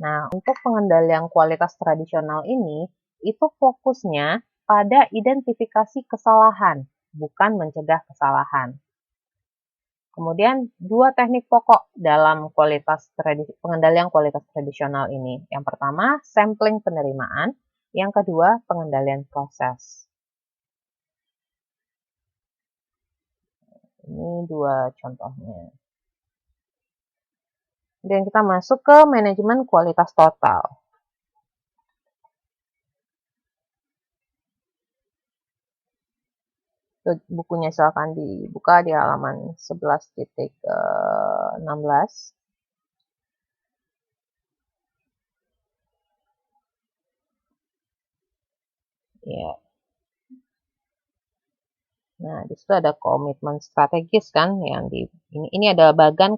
Nah, untuk pengendalian kualitas tradisional ini, itu fokusnya pada identifikasi kesalahan, bukan mencegah kesalahan. Kemudian, dua teknik pokok dalam pengendalian kualitas tradisional ini. Yang pertama, sampling penerimaan. Yang kedua, pengendalian proses. Ini dua contohnya. Kemudian kita masuk ke manajemen kualitas total. Bukunya silakan dibuka di halaman 11.16. Ya. Nah, di situ ada komitmen strategis kan yang ini adalah bagian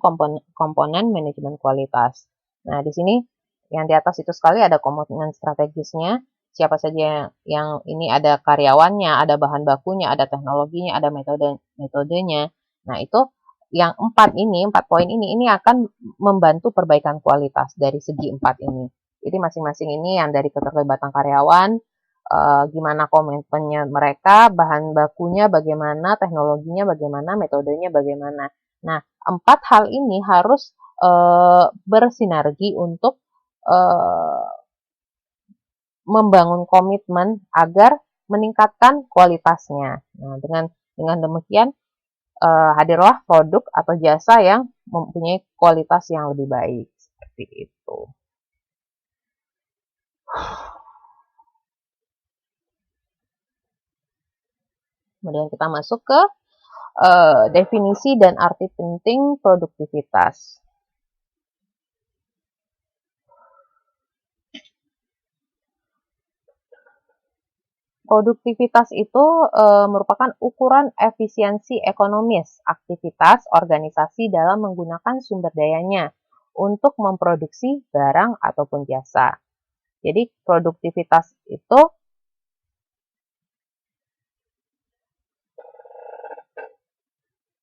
komponen manajemen kualitas. Nah, di sini yang di atas itu sekali ada komitmen strategisnya. Siapa saja yang ini ada karyawannya, ada bahan bakunya, ada teknologinya, ada metodenya. Nah, itu yang 4 poin ini akan membantu perbaikan kualitas dari segi 4 ini. Jadi masing-masing ini yang dari keterlibatan karyawan, gimana komitmennya mereka, bahan bakunya bagaimana, teknologinya bagaimana, metodenya bagaimana. Nah, 4 hal ini harus bersinergi untuk membangun komitmen agar meningkatkan kualitasnya. Nah, dengan demikian hadirlah produk atau jasa yang mempunyai kualitas yang lebih baik. Seperti itu. Kemudian kita masuk ke definisi dan arti penting produktivitas. Produktivitas itu merupakan ukuran efisiensi ekonomis aktivitas organisasi dalam menggunakan sumber dayanya untuk memproduksi barang ataupun jasa. Jadi produktivitas itu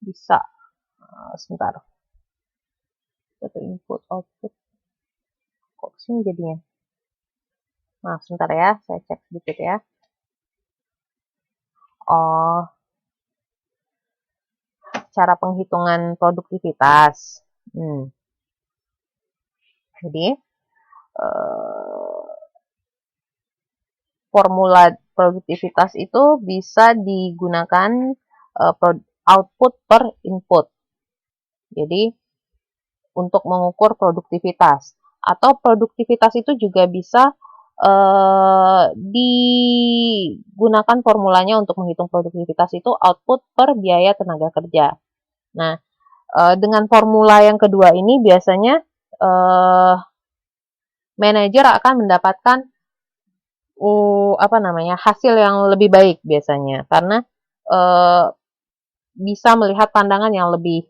bisa, sebentar, satu input output, kok sini jadinya? Nah, sebentar ya, saya cek sedikit ya. Oh, cara penghitungan produktivitas. Jadi, formula produktivitas itu bisa digunakan output per input. Jadi, untuk mengukur produktivitas. Atau produktivitas itu juga bisa digunakan formulanya untuk menghitung produktivitas itu output per biaya tenaga kerja. Nah, dengan formula yang kedua ini biasanya manajer akan mendapatkan hasil yang lebih baik biasanya karena bisa melihat pandangan yang lebih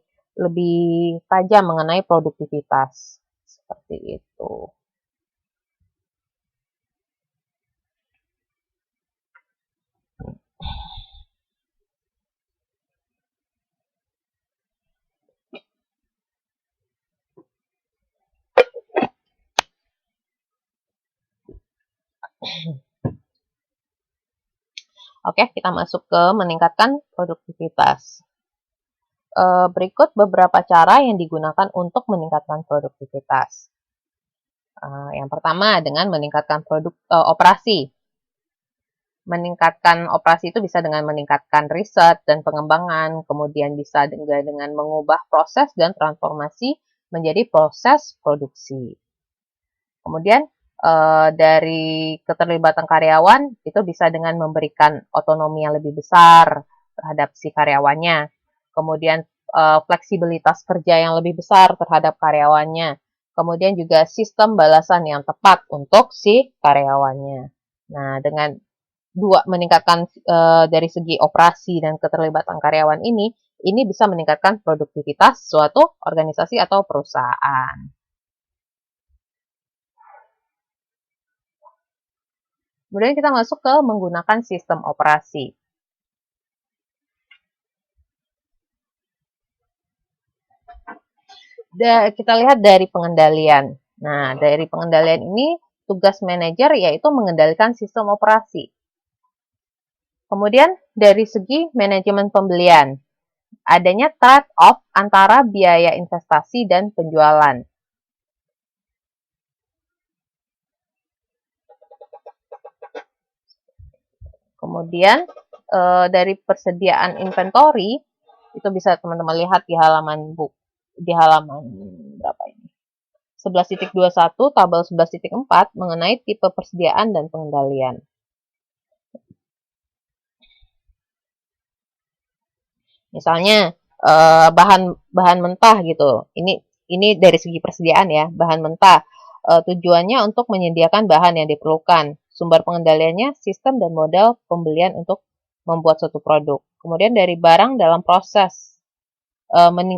tajam mengenai produktivitas seperti itu. Oke, kita masuk ke meningkatkan produktivitas. Berikut beberapa cara yang digunakan untuk meningkatkan produktivitas. Yang pertama dengan meningkatkan operasi. Meningkatkan operasi itu bisa dengan meningkatkan riset dan pengembangan, kemudian bisa dengan mengubah proses dan transformasi menjadi proses produksi. Kemudian dari keterlibatan karyawan itu bisa dengan memberikan otonomi yang lebih besar terhadap si karyawannya. Kemudian fleksibilitas kerja yang lebih besar terhadap karyawannya. Kemudian juga sistem balasan yang tepat untuk si karyawannya. Nah, dengan meningkatkan dari segi operasi dan keterlibatan karyawan ini bisa meningkatkan produktivitas suatu organisasi atau perusahaan. Kemudian kita masuk ke menggunakan sistem operasi. Kita lihat dari pengendalian. Nah, dari pengendalian ini, tugas manajer yaitu mengendalikan sistem operasi. Kemudian, dari segi manajemen pembelian, adanya trade-off antara biaya investasi dan penjualan. Kemudian, dari persediaan inventory, itu bisa teman-teman lihat di halaman berapa ini? 11.21, tabel 11.4 mengenai tipe persediaan dan pengendalian. Misalnya bahan mentah gitu. Ini dari segi persediaan ya, bahan mentah. Tujuannya untuk menyediakan bahan yang diperlukan. Sumber pengendaliannya sistem dan modal pembelian untuk membuat suatu produk. Kemudian dari barang dalam proses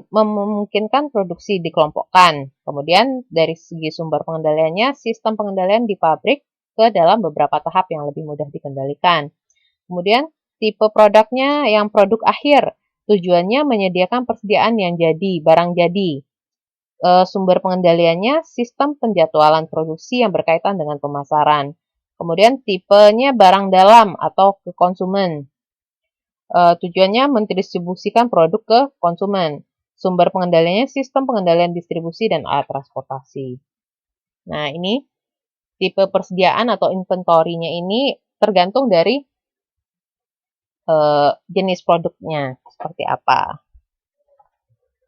memungkinkan produksi dikelompokkan. Kemudian dari segi sumber pengendaliannya, sistem pengendalian di pabrik ke dalam beberapa tahap yang lebih mudah dikendalikan. Kemudian tipe produknya yang produk akhir, tujuannya menyediakan persediaan yang jadi, barang jadi. Sumber pengendaliannya sistem penjadwalan produksi yang berkaitan dengan pemasaran. Kemudian tipenya barang dalam atau ke konsumen. Tujuannya mendistribusikan produk ke konsumen. Sumber pengendaliannya sistem pengendalian distribusi dan alat transportasi. Nah, ini tipe persediaan atau inventory-nya ini tergantung dari jenis produknya seperti apa.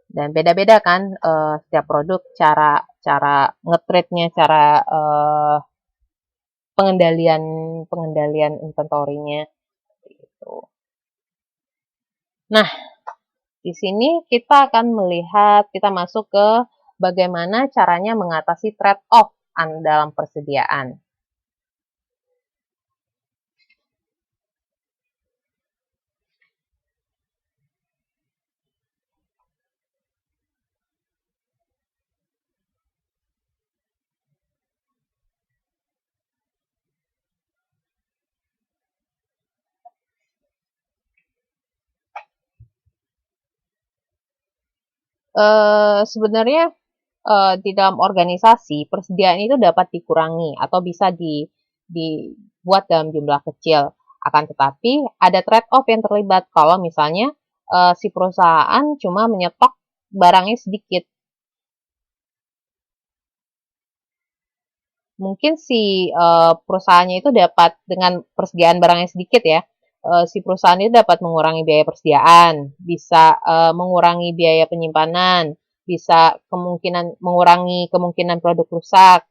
Dan beda-beda kan setiap produk cara nge-trade-nya, cara pengendalian inventory-nya gitu. Nah, di sini kita akan melihat, kita masuk ke bagaimana caranya mengatasi trade-off dalam persediaan. Sebenarnya di dalam organisasi persediaan itu dapat dikurangi atau bisa dibuat dalam jumlah kecil. Akan tetapi ada trade-off yang terlibat kalau misalnya si perusahaan cuma menyetok barangnya sedikit. Mungkin si perusahaannya itu dapat dengan persediaan barangnya sedikit ya. Si perusahaan itu dapat mengurangi biaya persediaan, bisa mengurangi biaya penyimpanan, bisa mengurangi kemungkinan produk rusak,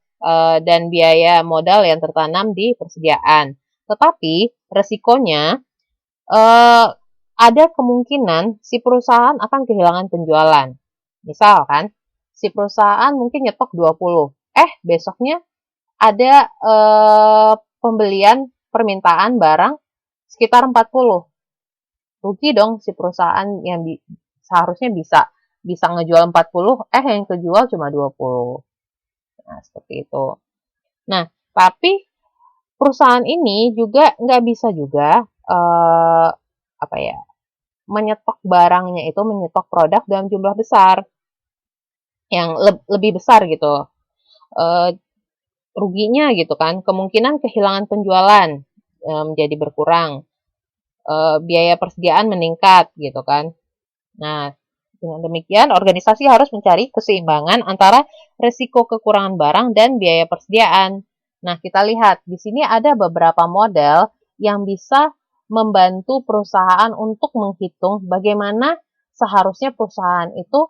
dan biaya modal yang tertanam di persediaan. Tetapi resikonya ada kemungkinan si perusahaan akan kehilangan penjualan. Misal kan, si perusahaan mungkin nyetok 20, besoknya ada pembelian permintaan barang sekitar 40. Rugi dong si perusahaan yang seharusnya bisa ngejual 40, yang kejual cuma 20. Nah, seperti itu. Nah, tapi perusahaan ini juga nggak bisa juga menyetok barangnya itu, menyetok produk dalam jumlah besar yang lebih besar gitu. Ruginya gitu kan, kemungkinan kehilangan penjualan menjadi berkurang, biaya persediaan meningkat gitu kan. Nah, dengan demikian organisasi harus mencari keseimbangan antara risiko kekurangan barang dan biaya persediaan. Nah, kita lihat di sini ada beberapa model yang bisa membantu perusahaan untuk menghitung bagaimana seharusnya perusahaan itu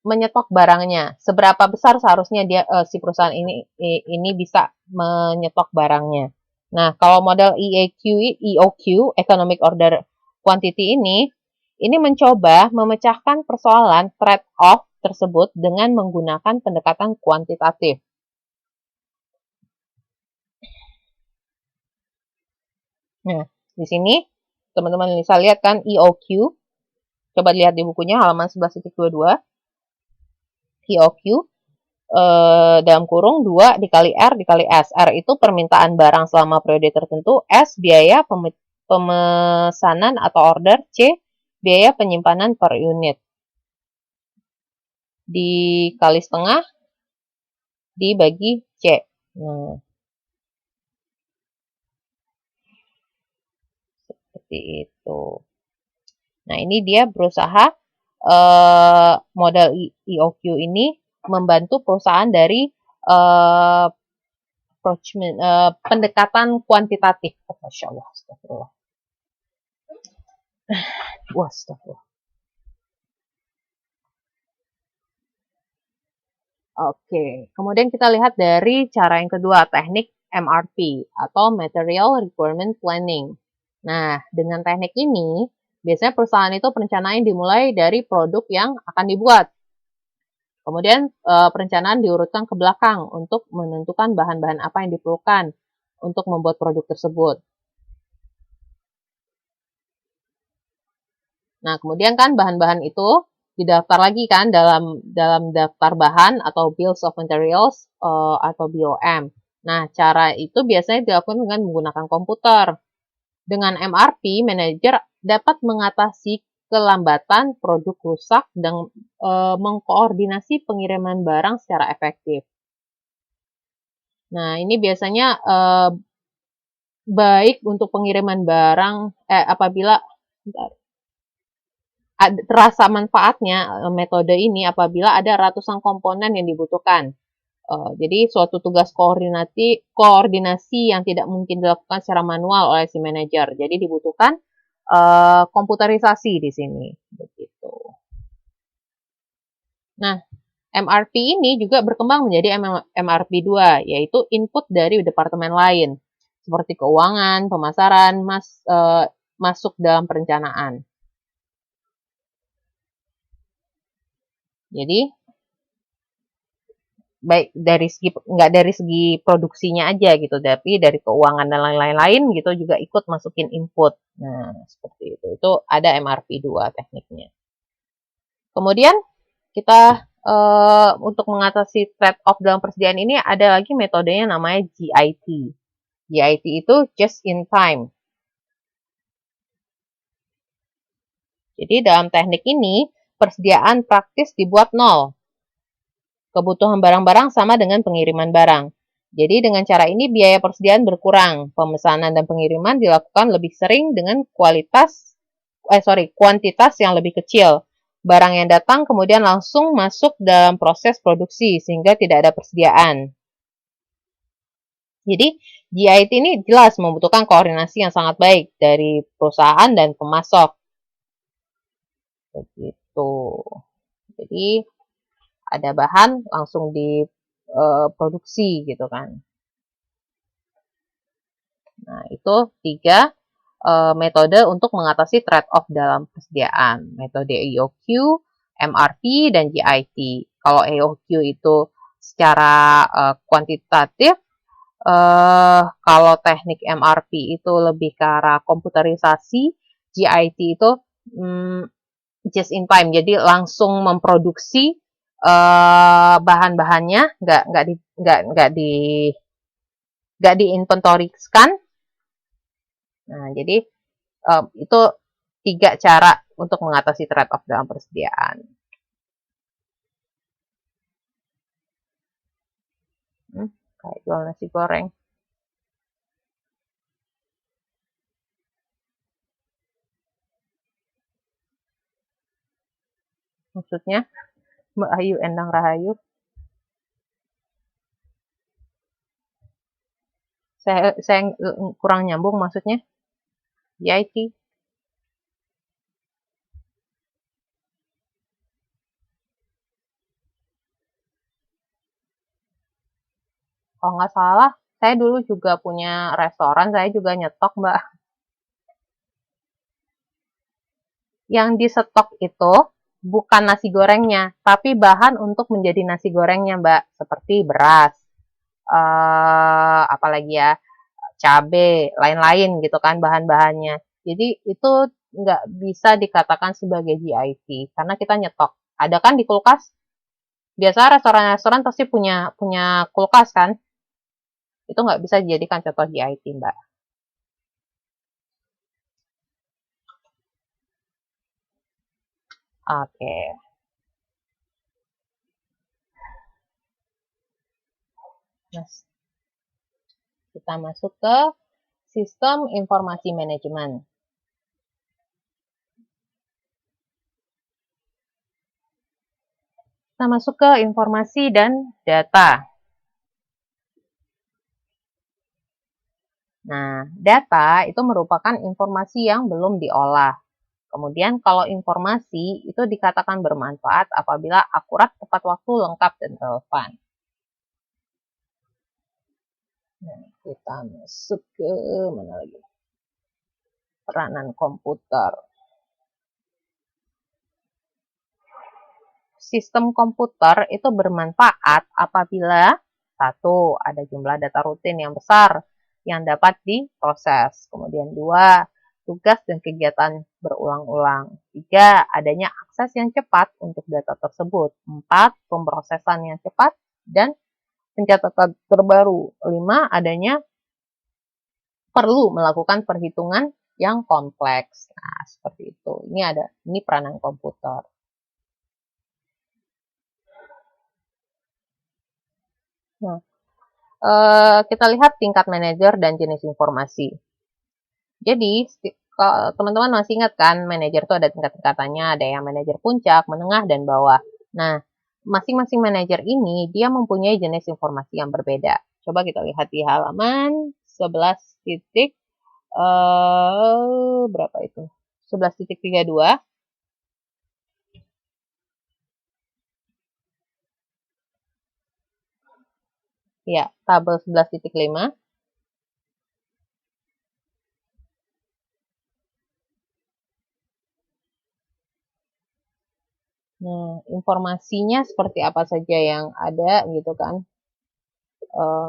menyetok barangnya, seberapa besar seharusnya si perusahaan ini bisa menyetok barangnya. Nah, kalau model EOQ, Economic Order Quantity ini mencoba memecahkan persoalan trade-off tersebut dengan menggunakan pendekatan kuantitatif. Nah, di sini teman-teman bisa lihat kan EOQ. Coba lihat di bukunya halaman 11.22. EOQ dalam kurung 2 dikali R dikali S. R itu permintaan barang selama periode tertentu, S biaya pemesanan atau order, C biaya penyimpanan per unit. dikali setengah dibagi C. Nah, seperti itu. Nah, ini dia berusaha model EOQ ini membantu perusahaan dari pendekatan kuantitatif. Oh, Masya Allah, astagfirullah. Wah, astagfirullah. Oke, kemudian kita lihat dari cara yang kedua, teknik MRP atau Material Requirement Planning. Nah, dengan teknik ini, biasanya perusahaan itu perencanaan dimulai dari produk yang akan dibuat. Kemudian perencanaan diurutkan ke belakang untuk menentukan bahan-bahan apa yang diperlukan untuk membuat produk tersebut. Nah, kemudian kan bahan-bahan itu didaftar lagi kan dalam daftar bahan atau Bills of Materials atau BOM. Nah, cara itu biasanya dilakukan dengan menggunakan komputer. Dengan MRP, manajer dapat mengatasi kelambatan produk rusak dan mengkoordinasi pengiriman barang secara efektif. Nah, ini biasanya baik untuk pengiriman barang apabila terasa manfaatnya metode ini apabila ada ratusan komponen yang dibutuhkan. Jadi suatu tugas koordinasi yang tidak mungkin dilakukan secara manual oleh si manajer. Jadi dibutuhkan komputerisasi di sini, begitu. Nah, MRP ini juga berkembang menjadi MRP 2, yaitu input dari departemen lain, seperti keuangan, pemasaran, masuk dalam perencanaan. Jadi baik dari segi nggak dari segi produksinya aja gitu, tapi dari keuangan dan lain-lain gitu juga ikut masukin input. Nah, seperti itu. Itu ada MRP 2 tekniknya. Kemudian kita untuk mengatasi trade-off dalam persediaan ini ada lagi metodenya namanya GIT. GIT itu just in time. Jadi dalam teknik ini persediaan praktis dibuat nol. Kebutuhan barang-barang sama dengan pengiriman barang. Jadi dengan cara ini biaya persediaan berkurang. Pemesanan dan pengiriman dilakukan lebih sering dengan kuantitas yang lebih kecil. Barang yang datang kemudian langsung masuk dalam proses produksi sehingga tidak ada persediaan. Jadi GIT ini jelas membutuhkan koordinasi yang sangat baik dari perusahaan dan pemasok. Begitu. Jadi ada bahan langsung diproduksi gitu kan. Nah, itu 3 metode untuk mengatasi trade-off dalam persediaan. Metode EOQ, MRP, dan GIT. Kalau EOQ itu secara kuantitatif, kalau teknik MRP itu lebih ke arah komputerisasi, GIT itu just in time, jadi langsung memproduksi bahan-bahannya, nggak diinventoriskan. Nah, jadi itu 3 cara untuk mengatasi trade-off dalam persediaan. Kayak jual nasi goreng. Maksudnya, Mbak Ayu Endang Rahayu. Saya kurang nyambung maksudnya. GIT. Kalau nggak salah, saya dulu juga punya restoran, saya juga nyetok, Mbak. Yang di stok itu bukan nasi gorengnya, tapi bahan untuk menjadi nasi gorengnya, Mbak. Seperti beras, apalagi ya, cabai, lain-lain gitu kan bahan-bahannya. Jadi itu nggak bisa dikatakan sebagai GIT karena kita nyetok. Ada kan di kulkas? Biasa restoran-restoran pasti punya kulkas kan? Itu nggak bisa dijadikan contoh GIT, Mbak. Oke. Nah, kita masuk ke sistem informasi manajemen. Kita masuk ke informasi dan data. Nah, data itu merupakan informasi yang belum diolah. Kemudian kalau informasi itu dikatakan bermanfaat apabila akurat, tepat waktu, lengkap, dan relevan. Nah, kita masuk ke mana lagi? Peranan komputer. Sistem komputer itu bermanfaat apabila satu, ada jumlah data rutin yang besar yang dapat diproses. Kemudian dua, tugas dan kegiatan berulang-ulang. Tiga, adanya akses yang cepat untuk data tersebut. Empat, pemrosesan yang cepat dan pencatatan terbaru. Lima, adanya perlu melakukan perhitungan yang kompleks. Nah, seperti itu. Ini peranan komputer. Nah, kita lihat tingkat manajer dan jenis informasi. Jadi, teman-teman masih ingat kan, manajer itu ada tingkat-tingkatannya, ada yang manajer puncak, menengah, dan bawah. Nah, masing-masing manajer ini, dia mempunyai jenis informasi yang berbeda. Coba kita lihat di halaman 11 titik, berapa itu? 11.32. Ya, tabel 11.5. Nah, informasinya seperti apa saja yang ada gitu kan.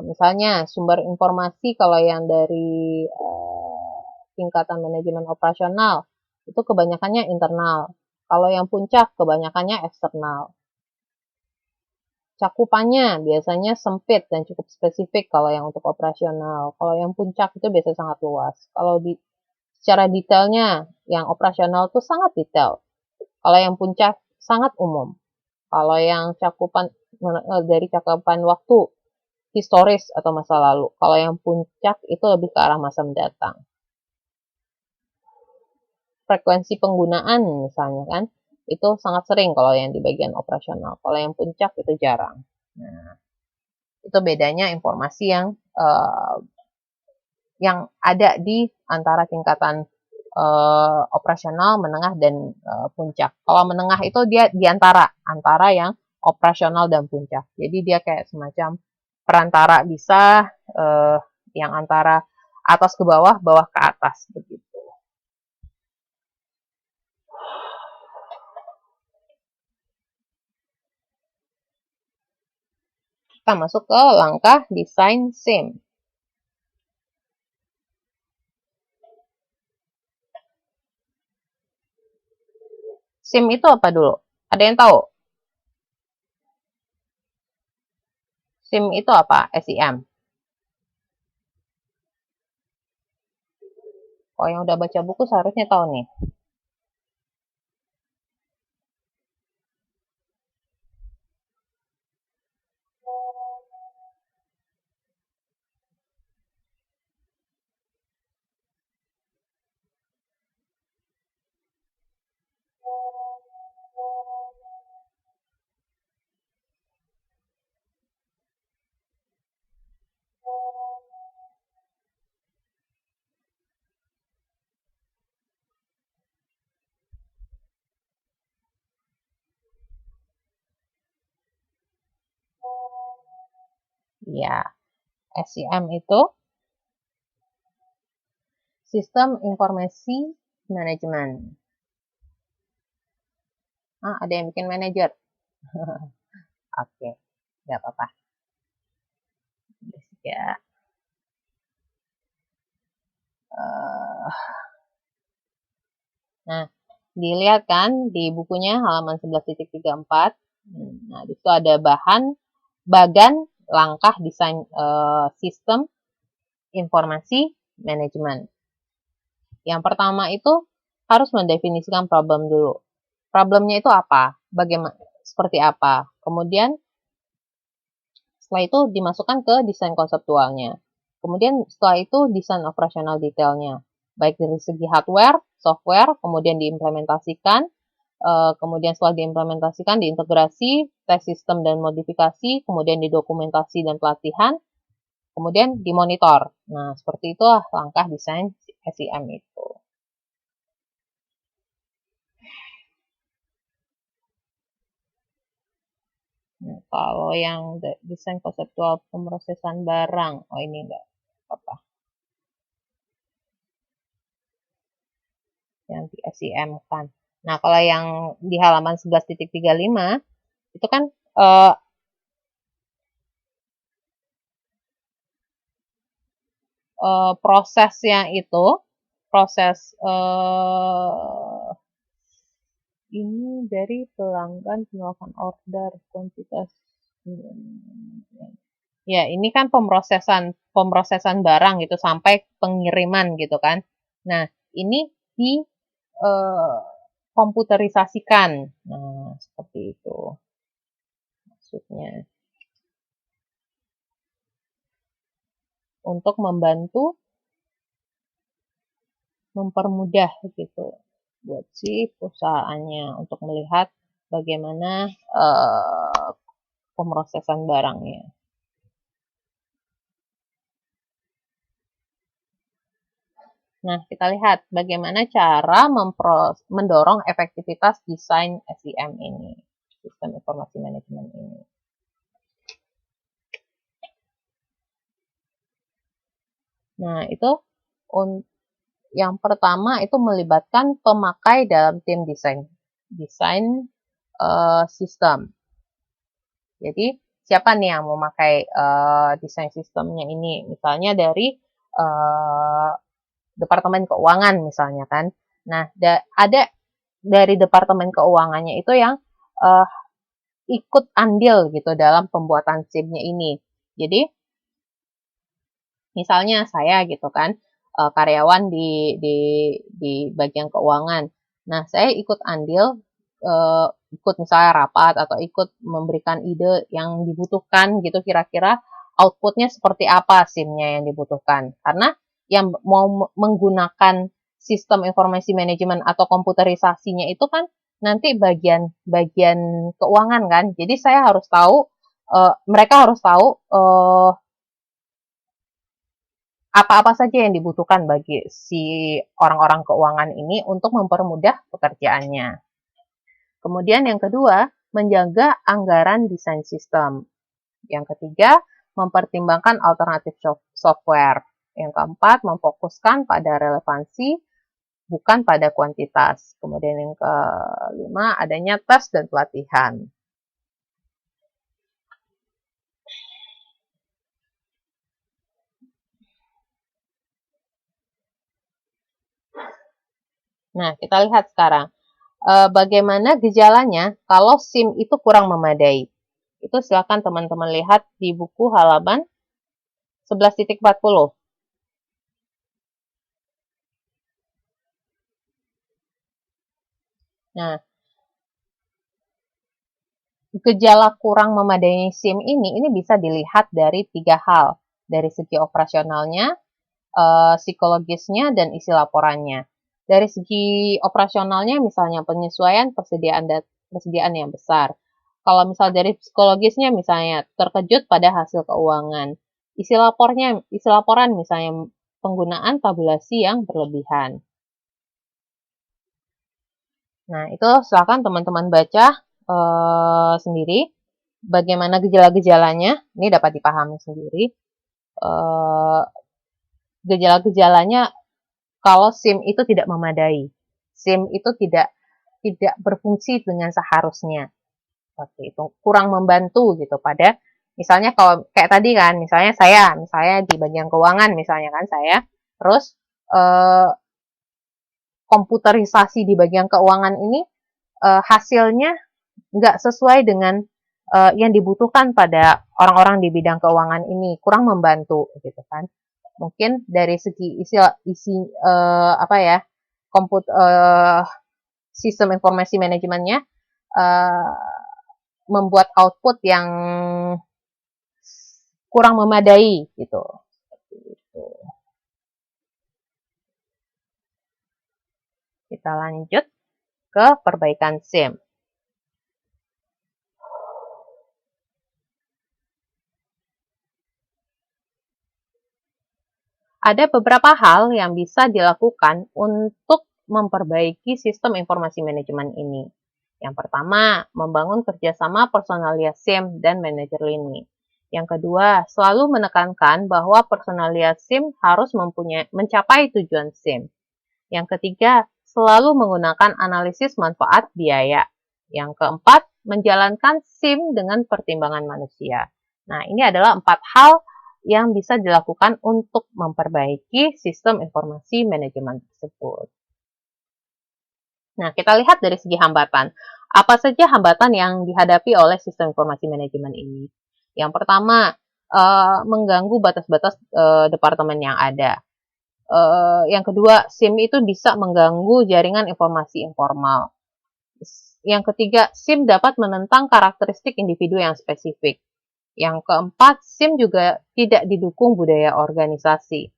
Misalnya sumber informasi kalau yang dari tingkatan manajemen operasional itu kebanyakannya internal. Kalau yang puncak kebanyakannya eksternal. Cakupannya biasanya sempit dan cukup spesifik kalau yang untuk operasional. Kalau yang puncak itu biasanya sangat luas. Kalau secara detailnya yang operasional itu sangat detail. Kalau yang puncak sangat umum. Kalau yang dari cakupan waktu historis atau masa lalu. Kalau yang puncak itu lebih ke arah masa mendatang. Frekuensi penggunaan misalnya kan, itu sangat sering kalau yang di bagian operasional. Kalau yang puncak itu jarang. Nah, itu bedanya informasi yang ada di antara tingkatan operasional, menengah, dan puncak. Kalau menengah itu dia di antara yang operasional dan puncak. Jadi dia kayak semacam perantara, bisa yang antara atas ke bawah, bawah ke atas begitu. Kita masuk ke langkah desain SIM. SIM itu apa dulu? Ada yang tahu? SIM itu apa? SIM. Kalau yang udah baca buku seharusnya tahu nih. Ya, SIM itu Sistem Informasi Manajemen. Ada yang bikin manajer. Oke, nggak apa-apa. Ya. Nah, dilihat kan di bukunya halaman 11.34. Nah, di situ ada bagan langkah desain sistem informasi manajemen. Yang pertama itu harus mendefinisikan problem dulu. Problemnya itu apa? Bagaimana? Seperti apa? Kemudian Setelah itu dimasukkan ke desain konseptualnya. Kemudian setelah itu desain operasional detailnya, baik dari segi hardware, software, kemudian diimplementasikan, kemudian setelah diimplementasikan, diintegrasi, tes sistem dan modifikasi, kemudian didokumentasi dan pelatihan, kemudian dimonitor. Nah, seperti itulah langkah desain SIM itu. Nah, kalau yang desain konseptual pemrosesan barang, oh ini enggak apa yang di SIM kan. Nah, kalau yang di halaman 11.35 itu kan prosesnya itu proses ini dari pelanggan melakukan order kuantitas. Ya, ini kan pemrosesan barang gitu sampai pengiriman gitu kan. Nah, ini di komputerisasikan. Nah, seperti itu maksudnya. Untuk membantu mempermudah gitu buat si perusahaannya untuk melihat bagaimana pemrosesan barangnya. Nah, kita lihat bagaimana cara mendorong efektivitas desain SIM ini, sistem informasi manajemen ini. Nah, itu yang pertama itu melibatkan pemakai dalam tim desain sistem. Jadi, siapa nih yang mau memakai desain sistemnya ini? Misalnya dari Departemen Keuangan misalnya kan. Nah, ada dari Departemen Keuangannya itu yang ikut andil gitu dalam pembuatan SIM-nya ini. Jadi, misalnya saya gitu kan, karyawan di bagian keuangan. Nah, saya ikut andil, ikut misalnya rapat atau ikut memberikan ide yang dibutuhkan gitu, kira-kira outputnya seperti apa SIM-nya yang dibutuhkan. Karena yang mau menggunakan sistem informasi manajemen atau komputerisasinya itu kan nanti bagian keuangan kan. Jadi saya harus tahu, mereka harus tahu apa-apa saja yang dibutuhkan bagi si orang-orang keuangan ini untuk mempermudah pekerjaannya. Kemudian yang kedua, menjaga anggaran desain sistem. Yang ketiga, mempertimbangkan alternatif software. Yang keempat, memfokuskan pada relevansi, bukan pada kuantitas. Kemudian yang kelima, adanya tes dan pelatihan. Nah, kita lihat sekarang bagaimana gejalanya kalau SIM itu kurang memadai. Itu silakan teman-teman lihat di buku halaman 11.40. Nah, gejala kurang memadai SIM ini bisa dilihat dari 3 hal. Dari segi operasionalnya, psikologisnya, dan isi laporannya. Dari segi operasionalnya misalnya penyesuaian persediaan yang besar. Kalau misal dari psikologisnya misalnya terkejut pada hasil keuangan. Isi laporan misalnya penggunaan tabulasi yang berlebihan. Nah, itu silakan teman-teman baca sendiri bagaimana gejala-gejalanya. Ini dapat dipahami sendiri. Gejala-gejalanya kalau SIM itu tidak memadai. SIM itu tidak berfungsi dengan seharusnya. Seperti itu. Kurang membantu gitu pada misalnya kalau kayak tadi kan, misalnya di bagian keuangan misalnya kan saya, terus komputerisasi di bagian keuangan ini hasilnya nggak sesuai dengan yang dibutuhkan pada orang-orang di bidang keuangan ini, kurang membantu gitu kan. Mungkin dari segi isi sistem informasi manajemennya membuat output yang kurang memadai gitu. Seperti itu. Kita lanjut ke perbaikan SIM. Ada beberapa hal yang bisa dilakukan untuk memperbaiki sistem informasi manajemen ini. Yang pertama, membangun kerjasama personalia SIM dan manajer lini. Yang kedua, selalu menekankan bahwa personalia SIM harus mencapai tujuan SIM. Yang ketiga, selalu menggunakan analisis manfaat biaya. Yang keempat, menjalankan SIM dengan pertimbangan manusia. Nah, ini adalah 4 hal yang bisa dilakukan untuk memperbaiki sistem informasi manajemen tersebut. Nah, kita lihat dari segi hambatan. Apa saja hambatan yang dihadapi oleh sistem informasi manajemen ini? Yang pertama, mengganggu batas-batas departemen yang ada. Yang kedua, SIM itu bisa mengganggu jaringan informasi informal. Yang ketiga, SIM dapat menentang karakteristik individu yang spesifik. Yang keempat, SIM juga tidak didukung budaya organisasi.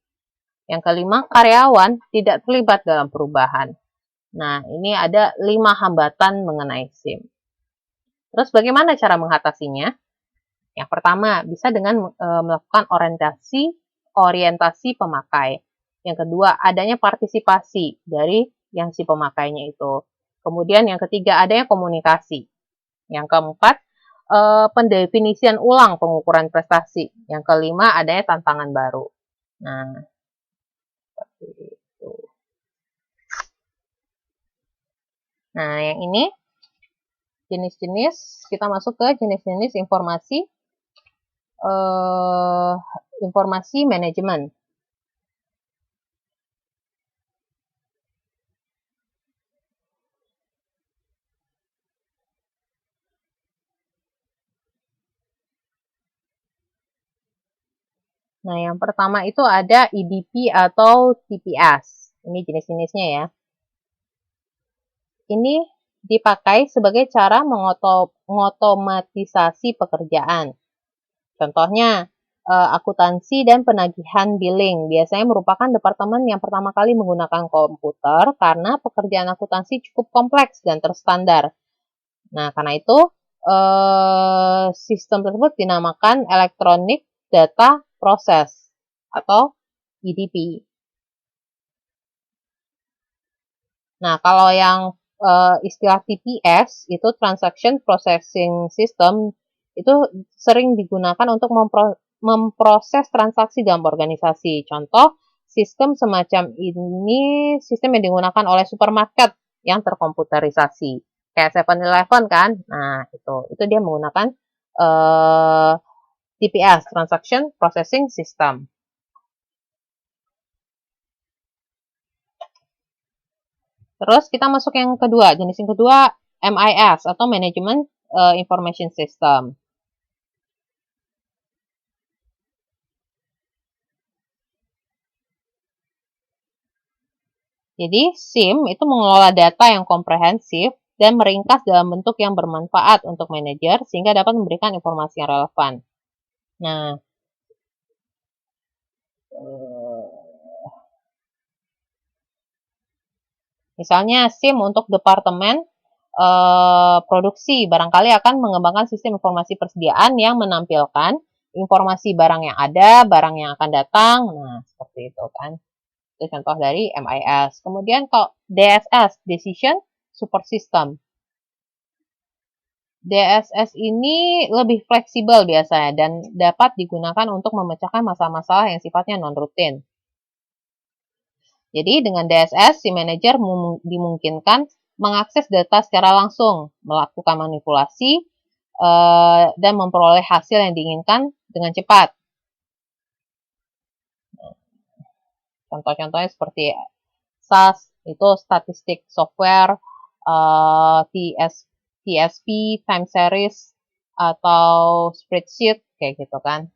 Yang kelima, karyawan tidak terlibat dalam perubahan. Nah, ini ada 5 hambatan mengenai SIM. Terus bagaimana cara mengatasinya? Yang pertama, bisa dengan melakukan orientasi pemakai. Yang kedua, adanya partisipasi dari yang si pemakainya itu. Kemudian yang ketiga, adanya komunikasi. Yang keempat, pendefinisian ulang pengukuran prestasi. Yang kelima, adanya tantangan baru. Nah, seperti itu. Nah, yang ini jenis-jenis, kita masuk ke jenis-jenis informasi manajemen. Nah, yang pertama itu ada EDP atau TPS. Ini jenis-jenisnya ya. Ini dipakai sebagai cara mengotomatisasi pekerjaan. Contohnya, akuntansi dan penagihan billing biasanya merupakan departemen yang pertama kali menggunakan komputer karena pekerjaan akuntansi cukup kompleks dan terstandar. Nah, karena itu sistem tersebut dinamakan Electronic Data Process atau EDP. Nah, kalau yang istilah TPS itu Transaction Processing System itu sering digunakan untuk memproses transaksi dalam organisasi. Contoh, sistem semacam ini sistem yang digunakan oleh supermarket yang terkomputerisasi. Kayak 7-Eleven kan? Nah, itu dia menggunakan TPS, Transaction Processing System. Terus kita masuk yang kedua, jenis yang kedua MIS atau Management Information System. Jadi SIM itu mengelola data yang komprehensif dan meringkas dalam bentuk yang bermanfaat untuk manajer sehingga dapat memberikan informasi yang relevan. Nah, misalnya SIM untuk departemen produksi barangkali akan mengembangkan sistem informasi persediaan yang menampilkan informasi barang yang ada, barang yang akan datang. Nah, seperti itu kan. Itu contoh dari MIS. Kemudian kalau DSS, Decision Support System. DSS ini lebih fleksibel biasanya dan dapat digunakan untuk memecahkan masalah-masalah yang sifatnya non-rutin. Jadi dengan DSS, si manajer dimungkinkan mengakses data secara langsung, melakukan manipulasi, dan memperoleh hasil yang diinginkan dengan cepat. Contoh-contohnya seperti SAS, itu statistik software, TSP, time series, atau spreadsheet, kayak gitu kan.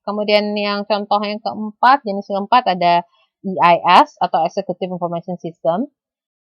Kemudian yang contoh yang keempat, jenis keempat ada EIS atau Executive Information System.